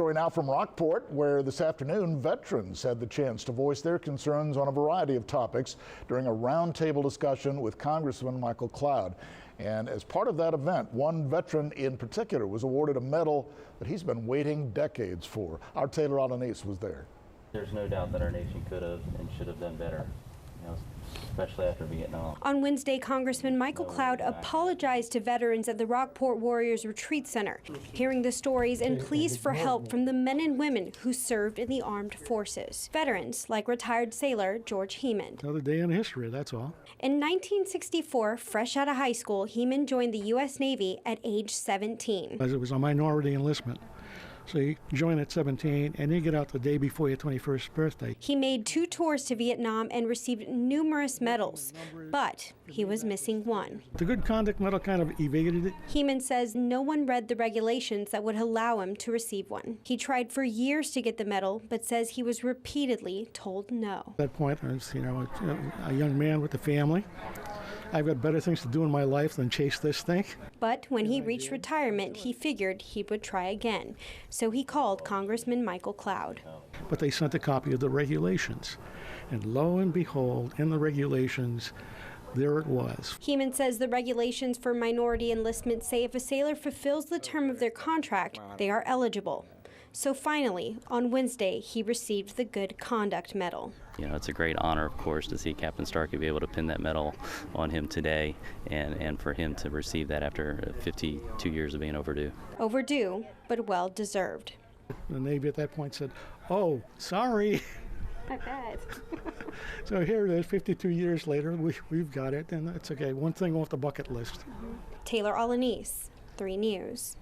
Story now from Rockport, where this afternoon veterans had the chance to voice their concerns on a variety of topics during a roundtable discussion with Congressman Michael Cloud. And as part of that event, one veteran in particular was awarded a medal that he's been waiting decades for. Our Taylor Alanis was there. There's no doubt that our nation could have and should have done better, especially after Vietnam. On Wednesday, Congressman Michael Cloud apologized to veterans at the Rockport Warriors Retreat Center, hearing the stories and pleas for help from the men and women who served in the armed forces. Veterans like retired sailor George Heeman. Another day in history, that's all. In 1964, fresh out of high school, Heeman joined the U.S. Navy at age 17. As it was a minority enlistment. So you join at 17 and you get out the day before your 21st birthday. He made 2 tours to Vietnam and received numerous medals, but he was missing one. The Good Conduct Medal kind of evaded it. Heeman says no one read the regulations that would allow him to receive one. He tried for years to get the medal, but says he was repeatedly told no. At that point, I was, a young man with a family. I've got better things to do in my life than chase this thing. But when he reached retirement, he figured he would try again. So he called Congressman Michael Cloud. But they sent a copy of the regulations. And lo and behold, in the regulations, there it was. Heeman says the regulations for minority enlistment say if a sailor fulfills the term of their contract, they are eligible. So finally, on Wednesday, he received the Good Conduct Medal. It's a great honor, of course, to see Captain Starkey be able to pin that medal on him today and for him to receive that after 52 years of being overdue. Overdue, but well deserved. The Navy at that point said, "Oh, sorry." I bet. So here it is, 52 years later, we've got it, and it's okay. One thing off the bucket list. Taylor Alanis, 3 News.